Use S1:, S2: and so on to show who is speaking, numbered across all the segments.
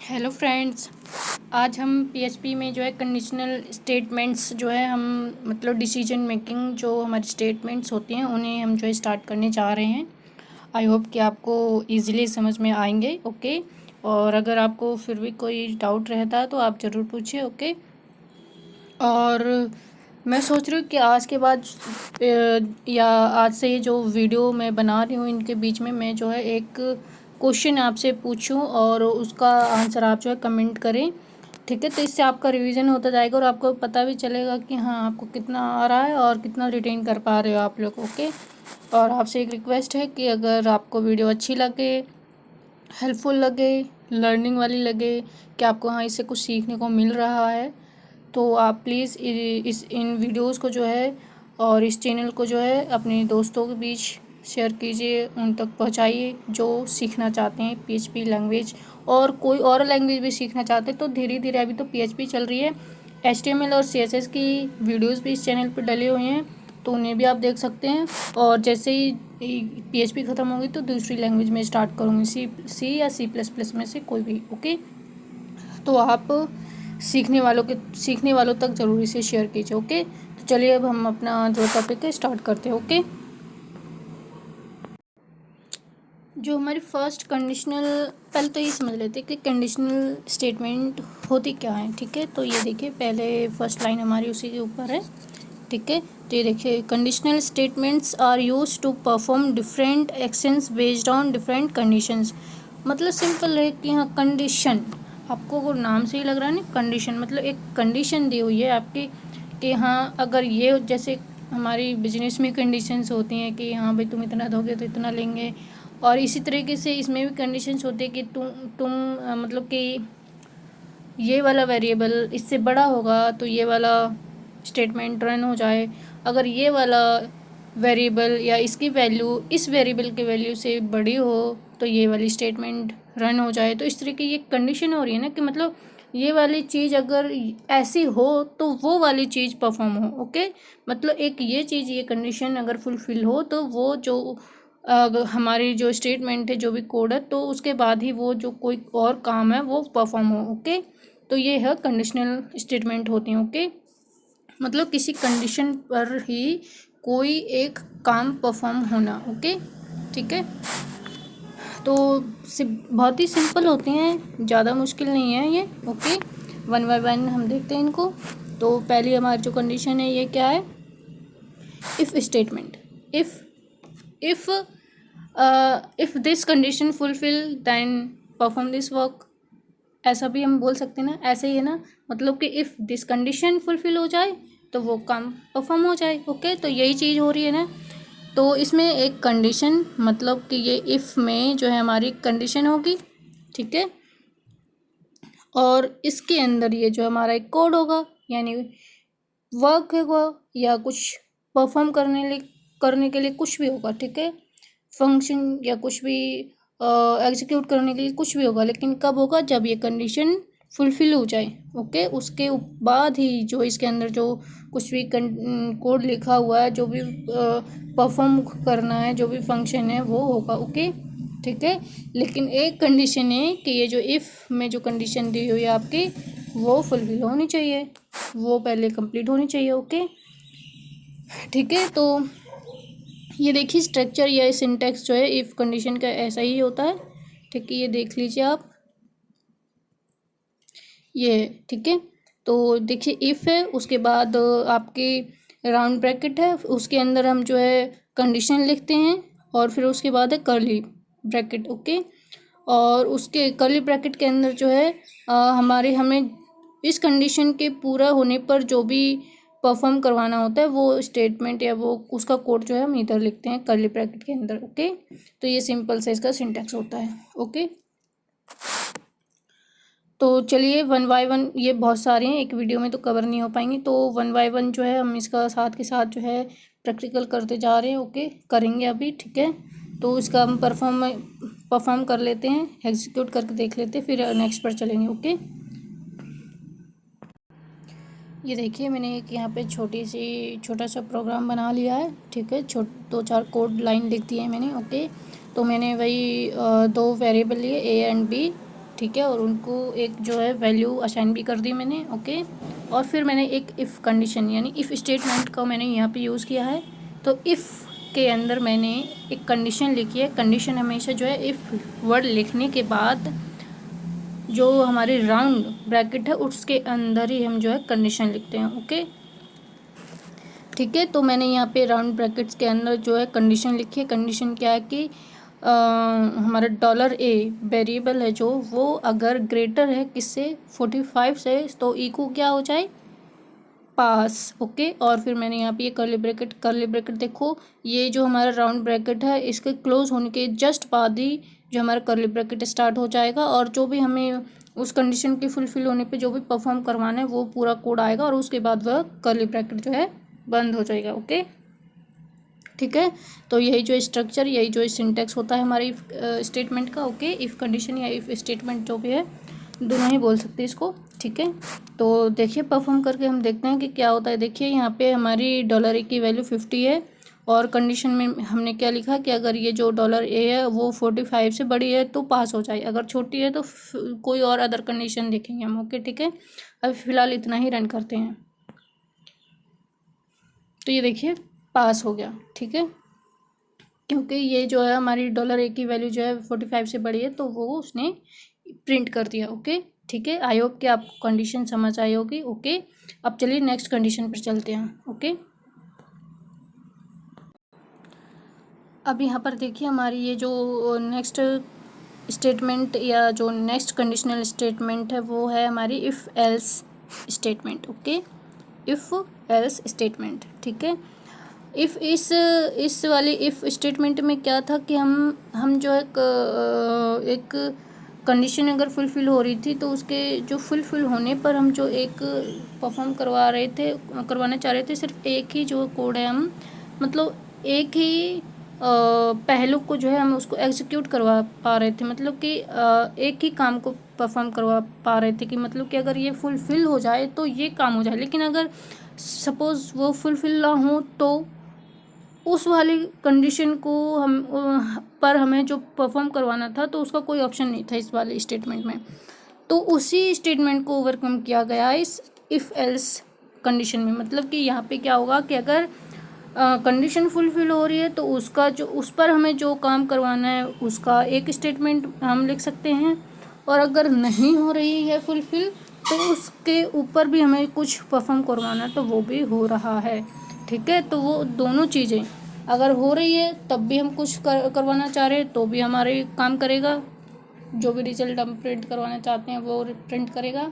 S1: Hello friends. आज हम PHP में जो है कंडीशनल स्टेटमेंट्स जो है हम मतलब डिसीजन मेकिंग जो हमारी स्टेटमेंट्स होती हैं उन्हें हम जो है स्टार्ट करने जा रहे हैं। आई होप कि आपको इजीली समझ में आएंगे। ओके। और अगर आपको फिर भी कोई डाउट रहता है तो आप ज़रूर पूछिए। ओके। और मैं सोच रही हूँ कि आज के बाद या आज से ये जो वीडियो मैं बना रही हूँ इनके बीच में मैं जो है एक क्वेश्चन आपसे पूछूं और उसका आंसर आप जो है कमेंट करें। ठीक है। तो इससे आपका रिवीजन होता जाएगा और आपको पता भी चलेगा कि हाँ आपको कितना आ रहा है और कितना रिटेन कर पा रहे हो आप लोग। ओके। और आपसे एक रिक्वेस्ट है कि अगर आपको वीडियो अच्छी लगे, हेल्पफुल लगे, लर्निंग वाली लगे कि आपको हाँ इससे कुछ सीखने को मिल रहा है, तो आप प्लीज़ इन वीडियोस को जो है और इस चैनल को जो है अपने दोस्तों के बीच शेयर कीजिए, उन तक पहुंचाइए जो सीखना चाहते हैं पीएचपी लैंग्वेज और कोई और लैंग्वेज भी सीखना चाहते हैं। तो धीरे धीरे अभी तो पीएचपी चल रही है, एचटीएमएल और सीएसएस की वीडियोस भी इस चैनल पर डले हुए हैं, तो उन्हें भी आप देख सकते हैं। और जैसे ही पीएचपी ख़त्म होगी तो दूसरी लैंग्वेज में स्टार्ट करूँगी, सी या C++ में से कोई भी। ओके। तो आप सीखने वालों तक ज़रूर इसे शेयर कीजिए। ओके। तो चलिए अब हम अपना जो टॉपिक है स्टार्ट करते हैं। ओके। जो हमारी फर्स्ट कंडीशनल, पहले तो ये समझ लेते हैं कि कंडीशनल स्टेटमेंट होती क्या है। ठीक है। तो ये देखिए पहले फर्स्ट लाइन हमारी उसी के ऊपर है। ठीक है। तो ये देखिए conditional statements are used to perform different actions based on different conditions. मतलब सिंपल है कि हाँ कंडीशन, आपको वो नाम से ही लग रहा है ना, कंडीशन मतलब एक कंडीशन दी हुई है आपकी कि हाँ अगर ये, जैसे हमारी बिजनेस में कंडीशंस होती हैं कि हाँ भाई तुम इतना दोगे तो इतना लेंगे, और इसी तरीके से इसमें भी कंडीशंस होते हैं कि तुम मतलब कि ये वाला वेरिएबल इससे बड़ा होगा तो ये वाला स्टेटमेंट रन हो जाए, अगर ये वाला वेरिएबल या इसकी वैल्यू इस वेरिएबल की वैल्यू से बड़ी हो तो ये वाली स्टेटमेंट रन हो जाए। तो इस तरीके की ये कंडीशन हो रही है ना कि मतलब ये वाली चीज़ अगर ऐसी हो तो वो वाली चीज़ परफॉर्म हो। ओके। मतलब एक ये चीज़, ये कंडीशन अगर फुलफिल हो तो वो जो हमारी जो स्टेटमेंट है, जो भी कोड है, तो उसके बाद ही वो जो कोई और काम है वो परफॉर्म हो। ओके। तो ये है कंडीशनल स्टेटमेंट होती हैं। ओके। मतलब किसी कंडीशन पर ही कोई एक काम परफॉर्म होना। ओके। ठीक है। तो बहुत ही सिंपल होती हैं, ज़्यादा मुश्किल नहीं है ये। ओके। वन बाय वन हम देखते हैं इनको। तो पहली हमारी जो कंडीशन है ये क्या है, if statement. If if this condition fulfil then perform this work, ऐसा भी हम बोल सकते हैं ना, ऐसे ही है ना। मतलब कि इफ़ दिस कंडीशन फुलफिल हो जाए तो वो काम परफॉर्म हो जाए। ओके। तो यही चीज़ हो रही है ना। तो इसमें एक कंडीशन, मतलब कि ये इफ़ में जो है हमारी कंडीशन होगी। ठीक है। और इसके अंदर ये जो हमारा एक कोड होगा, यानी वर्क होगा या कुछ परफॉर्म करने के लिए कुछ भी होगा। ठीक है। फंक्शन या कुछ भी एग्जीक्यूट करने के लिए कुछ भी होगा, लेकिन कब होगा, जब ये कंडीशन फुलफिल हो जाए। ओके। उसके बाद ही जो इसके अंदर जो कुछ भी कोड लिखा हुआ है, जो भी परफॉर्म करना है, जो भी फंक्शन है वो होगा। ओके। ठीक है। लेकिन एक कंडीशन है कि ये जो इफ़ में जो कंडीशन दी हुई है आपकी वो फुलफिल होनी चाहिए, वो पहले कंप्लीट होनी चाहिए। ओके। ठीक है। तो ये देखिए स्ट्रक्चर या सिंटैक्स जो है इफ़ कंडीशन का ऐसा ही होता है। ठीक है। ये देख लीजिए आप, ये ठीक है। तो देखिए इफ़ है, उसके बाद आपकी राउंड ब्रैकेट है, उसके अंदर हम जो है कंडीशन लिखते हैं और फिर उसके बाद है कर्ली ब्रैकेट। ओके। और उसके कर्ली ब्रैकेट के अंदर जो है हमें इस कंडीशन के पूरा होने पर जो भी परफॉर्म करवाना होता है वो स्टेटमेंट या वो उसका कोड जो है हम इधर लिखते हैं कर्ली ब्रैकेट के अंदर। ओके। तो ये सिंपल से इसका सिंटैक्स होता है। ओके। तो चलिए वन बाय वन, ये बहुत सारे हैं, एक वीडियो में तो कवर नहीं हो पाएंगे, तो वन बाय वन जो है हम इसका साथ के साथ जो है प्रैक्टिकल करते जा रहे हैं। ओके। करेंगे अभी। ठीक है। तो इसका हम परफॉर्म कर लेते हैं, एग्जीक्यूट करके देख लेते हैं, फिर नेक्स्ट पर चलेंगे। ओके। ये देखिए मैंने एक यहाँ पे छोटा सा प्रोग्राम बना लिया है। ठीक है। 2-4 कोड लाइन लिख दी है मैंने। ओके। तो मैंने वही 2 वेरिएबल लिए A एंड B, ठीक है, और उनको एक जो है वैल्यू असाइन भी कर दी मैंने, ओके। और फिर मैंने एक इफ़ कंडीशन यानी इफ़ स्टेटमेंट का मैंने यहाँ पे यूज़ किया है। तो इफ़ के अंदर मैंने एक कंडीशन लिखी है। कंडीशन हमेशा जो है इफ़ वर्ड लिखने के बाद जो हमारी राउंड ब्रैकेट है उसके अंदर ही हम जो है कंडीशन लिखते हैं, ओके। ठीक है, तो मैंने यहाँ पे राउंड ब्रैकेट्स के अंदर जो है कंडीशन लिखी है। कंडीशन क्या है कि हमारा $a वेरिएबल है जो, वो अगर ग्रेटर है किससे 45 से, तो को क्या हो जाए, पास, ओके। और फिर मैंने यहाँ पे ये कर्ली ब्रैकेट देखो, ये जो हमारा राउंड ब्रैकेट है इसके क्लोज होने के जस्ट बाद ही जो हमारा कर्ली ब्रैकेट स्टार्ट हो जाएगा, और जो भी हमें उस कंडीशन के फुलफिल होने पे जो भी परफॉर्म करवाना है वो पूरा कोड आएगा, और उसके बाद वह कर्ली ब्रैकेट जो है बंद हो जाएगा, ओके। ठीक है, तो यही जो स्ट्रक्चर, यही जो सिंटैक्स होता है हमारे इफ स्टेटमेंट का, ओके। इफ़ कंडीशन या इफ़ स्टेटमेंट जो भी है, दोनों ही बोल सकते हैं इसको, ठीक है। तो देखिए परफॉर्म करके हम देखते हैं कि क्या होता है। देखिए यहाँ पे हमारी $a की वैल्यू 50 है, और कंडीशन में हमने क्या लिखा कि अगर ये जो $a है वो 45 से बड़ी है तो पास हो जाए, अगर छोटी है तो कोई और अदर कंडीशन देखेंगे हम, ओके। ठीक है, अब फिलहाल इतना ही रन करते हैं। तो ये देखिए पास हो गया, ठीक है, क्योंकि ये जो है हमारी $a की वैल्यू जो है 45 से बड़ी है तो वो उसने प्रिंट कर दिया, ओके। ठीक है, आई होप कि आपको कंडीशन समझ आई होगी, ओके। अब चलिए नेक्स्ट कंडीशन पर चलते हैं, ओके। अब यहाँ पर देखिए हमारी ये जो नेक्स्ट स्टेटमेंट या जो नेक्स्ट कंडीशनल स्टेटमेंट है वो है हमारी if else statement, okay. If else statement, ठीक है। इफ़ इस वाली इफ़ स्टेटमेंट में क्या था कि हम जो है एक कंडीशन अगर फुलफ़िल हो रही थी तो उसके जो फुलफ़िल होने पर हम जो एक परफॉर्म करवाना चाह रहे थे, सिर्फ एक ही जो कोड है, हम मतलब एक ही पहलू को जो है हम उसको एग्जीक्यूट करवा पा रहे थे, मतलब कि एक ही काम को परफॉर्म करवा पा रहे थे कि मतलब कि अगर ये फुलफ़िल हो जाए तो ये काम हो जाए। लेकिन अगर सपोज़ वो फुलफ़िल ना हो तो उस वाली कंडीशन को पर हमें जो परफॉर्म करवाना था तो उसका कोई ऑप्शन नहीं था इस वाले स्टेटमेंट में। तो उसी स्टेटमेंट को ओवरकम किया गया इस इफ़ एल्स कंडीशन में। मतलब कि यहाँ पे क्या होगा कि अगर कंडीशन फुलफिल हो रही है तो उसका जो उस पर हमें जो काम करवाना है उसका एक स्टेटमेंट हम लिख सकते हैं, और अगर नहीं हो रही है फुलफिल तो उसके ऊपर भी हमें कुछ परफॉर्म करवाना है तो वो भी हो रहा है, ठीक है। तो वो दोनों चीज़ें अगर हो रही है तब भी हम कुछ करवाना चाह रहे हैं तो भी हमारे काम करेगा, जो भी रिजल्ट हम प्रिंट करवाना चाहते हैं वो प्रिंट करेगा।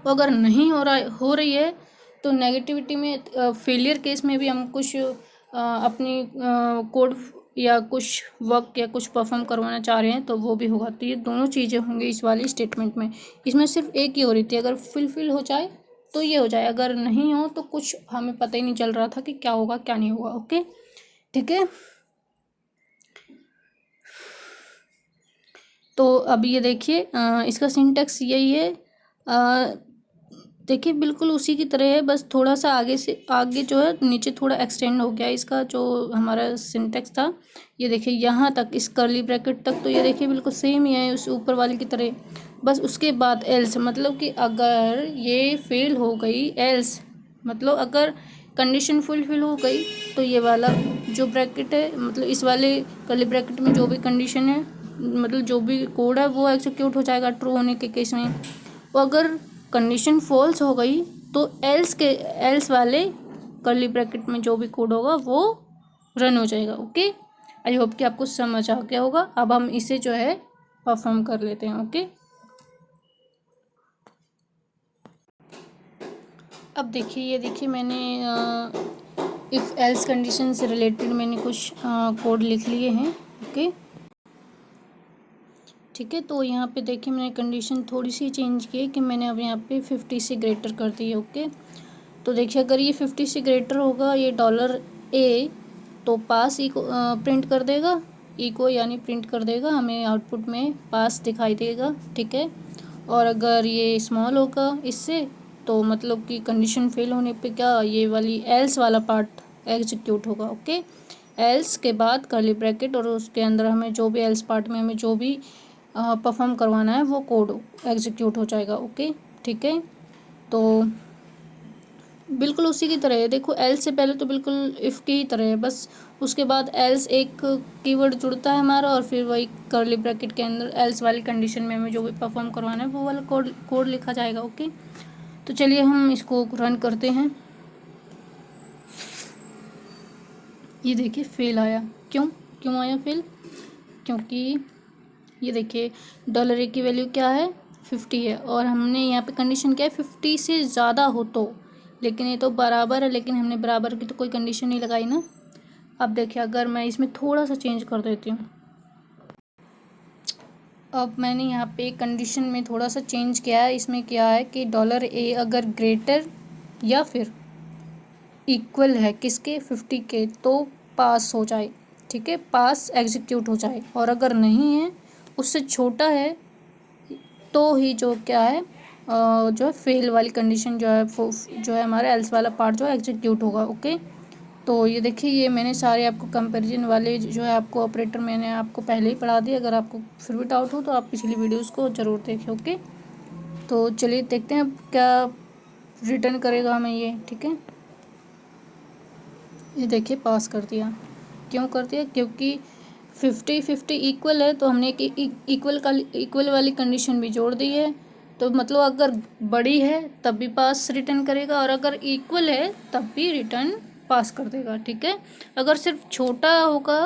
S1: वो अगर नहीं हो रही है तो नेगेटिविटी में फेलियर केस में भी हम कुछ अपनी कोड या कुछ वर्क या कुछ परफॉर्म करवाना चाह रहे हैं तो वो भी होगा। तो ये दोनों चीज़ें होंगी इस वाली स्टेटमेंट में। इसमें सिर्फ एक ही हो रही थी, अगर फुलफिल हो जाए तो ये हो जाए, अगर नहीं हो तो कुछ हमें पता ही नहीं चल रहा था कि क्या होगा क्या नहीं होगा, ओके। ठीक है, तो अब ये देखिए इसका सिंटैक्स यही है, देखिए बिल्कुल उसी की तरह है, बस थोड़ा सा आगे से आगे जो है नीचे थोड़ा एक्सटेंड हो गया इसका जो हमारा सिंटैक्स था। ये देखिए यहाँ तक इस कर्ली ब्रैकेट तक तो ये देखिए बिल्कुल सेम ही है उस ऊपर वाले की तरह, बस उसके बाद एल्स, मतलब कि अगर ये फेल हो गई, एल्स मतलब अगर कंडीशन फुलफिल हो गई तो ये वाला जो ब्रैकेट है, मतलब इस वाले कर्ली ब्रैकेट में जो भी कंडीशन है, मतलब जो भी कोड है वो एग्जीक्यूट हो जाएगा ट्रू होने के केस में। वो अगर कंडीशन फॉल्स हो गई तो एल्स वाले कर्ली ब्रैकेट में जो भी कोड होगा वो रन हो जाएगा, ओके। आई होप कि आपको समझ आ गया होगा। अब हम इसे जो है परफॉर्म कर लेते हैं, ओके। अब देखिए ये देखिए मैंने इफ़ एल्स कंडीशन से रिलेटेड मैंने कुछ कोड लिख लिए हैं, ओके। ठीक है, तो यहाँ पे देखिए मैंने कंडीशन थोड़ी सी चेंज की है कि मैंने अब यहाँ पे 50 से ग्रेटर कर दी है, ओके। तो देखिए अगर ये 50 से ग्रेटर होगा ये $a तो पास ई को प्रिंट कर देगा, ई को यानी प्रिंट कर देगा, हमें आउटपुट में पास दिखाई देगा, ठीक है। और अगर ये स्मॉल होगा इससे तो मतलब कि कंडीशन फेल होने पे क्या, ये वाली एल्स वाला पार्ट एग्जीक्यूट होगा, ओके। एल्स के बाद कर्ली ब्रैकेट और उसके अंदर हमें जो भी एल्स पार्ट में हमें जो भी परफॉर्म करवाना है वो कोड एग्जीक्यूट हो जाएगा। ओके, ठीक है। तो बिल्कुल उसी की तरह है, देखो एल्स से पहले तो बिल्कुल इफ़ की ही तरह है, बस उसके बाद एल्स एक कीवर्ड जुड़ता है हमारा और फिर वही कर्ली ब्रैकेट के अंदर एल्स वाली कंडीशन में हमें जो भी परफॉर्म करवाना है वो वाला कोड लिखा जाएगा। ओके, तो चलिए हम इसको रन करते हैं। ये देखिए फेल आया, क्यों आया फेल? क्योंकि ये देखिए $a की वैल्यू क्या है 50 है और हमने यहाँ पे कंडीशन क्या है 50 से ज़्यादा हो तो, लेकिन ये तो बराबर है, लेकिन हमने बराबर की तो कोई कंडीशन नहीं लगाई ना। अब देखिए अगर मैं इसमें थोड़ा सा चेंज कर देती हूँ, अब मैंने यहाँ पे कंडीशन में थोड़ा सा चेंज किया है। इसमें क्या है कि $a अगर ग्रेटर या फिर इक्वल है किसके 50 के तो पास हो जाए, ठीक है, पास एग्जीक्यूट हो जाए, और अगर नहीं है उससे छोटा है तो ही जो क्या है जो है फेल वाली कंडीशन जो है हमारा एल्स वाला पार्ट जो है एग्जीक्यूट होगा। ओके, तो ये देखिए ये मैंने सारे आपको कंपैरिजन वाले जो है आपको ऑपरेटर मैंने आपको पहले ही पढ़ा दिए। अगर आपको फिर भी डाउट हो तो आप पिछली वीडियोस को ज़रूर देखें। ओके, तो चलिए देखते हैं अब क्या रिटर्न करेगा हमें ये। ठीक है, ये देखिए पास कर दिया। क्यों कर दिया? क्योंकि 50-50 इक्वल है तो हमने एक इक्वल वाली कंडीशन भी जोड़ दी है। तो मतलब अगर बड़ी है तब भी पास रिटर्न करेगा और अगर इक्वल है तब भी रिटर्न पास कर देगा। ठीक है, अगर सिर्फ छोटा होगा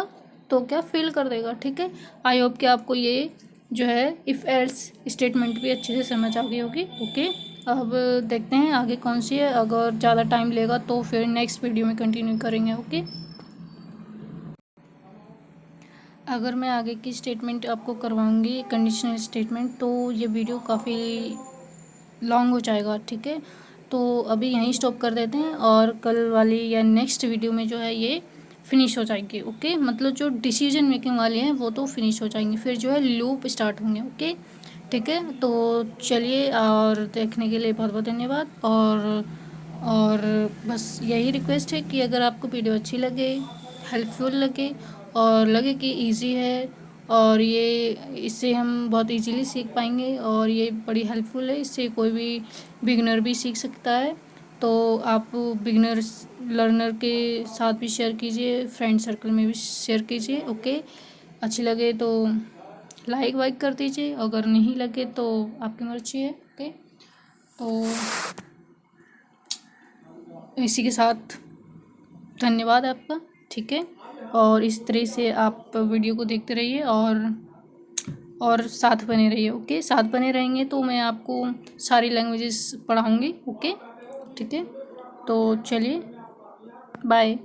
S1: तो क्या फेल कर देगा। ठीक है, आई होप कि आपको ये जो है इफ़ एल्स स्टेटमेंट भी अच्छे से समझ आ गई होगी। ओके, अब देखते हैं आगे कौन सी है, अगर ज़्यादा टाइम लेगा तो फिर नेक्स्ट वीडियो में कंटिन्यू करेंगे। ओके, अगर मैं आगे की स्टेटमेंट आपको करवाऊंगी कंडीशनल स्टेटमेंट तो ये वीडियो काफ़ी लॉन्ग हो जाएगा। ठीक है, तो अभी यहीं स्टॉप कर देते हैं और कल वाली या नेक्स्ट वीडियो में जो है ये फिनिश हो जाएगी। ओके, मतलब जो डिसीजन मेकिंग वाली हैं वो तो फिनिश हो जाएंगी, फिर जो है लूप स्टार्ट होंगे। ओके, ठीक है, तो चलिए और देखने के लिए बहुत बहुत धन्यवाद। और बस यही रिक्वेस्ट है कि अगर आपको वीडियो अच्छी लगे, हेल्पफुल लगे और लगे कि इजी है और ये इससे हम बहुत इजीली सीख पाएंगे और ये बड़ी हेल्पफुल है, इससे कोई भी बिगनर भी सीख सकता है, तो आप बिगनर्स लर्नर के साथ भी शेयर कीजिए, फ्रेंड सर्कल में भी शेयर कीजिए। ओके, अच्छी लगे तो लाइक वाइक कर दीजिए, अगर नहीं लगे तो आपकी मर्जी है। ओके, तो इसी के साथ धन्यवाद आपका। ठीक है, और इस तरह से आप वीडियो को देखते रहिए और साथ बने रहिए। ओके, साथ बने रहेंगे तो मैं आपको सारी लैंग्वेजेस पढ़ाऊँगी। ओके, ठीक है, तो चलिए बाय।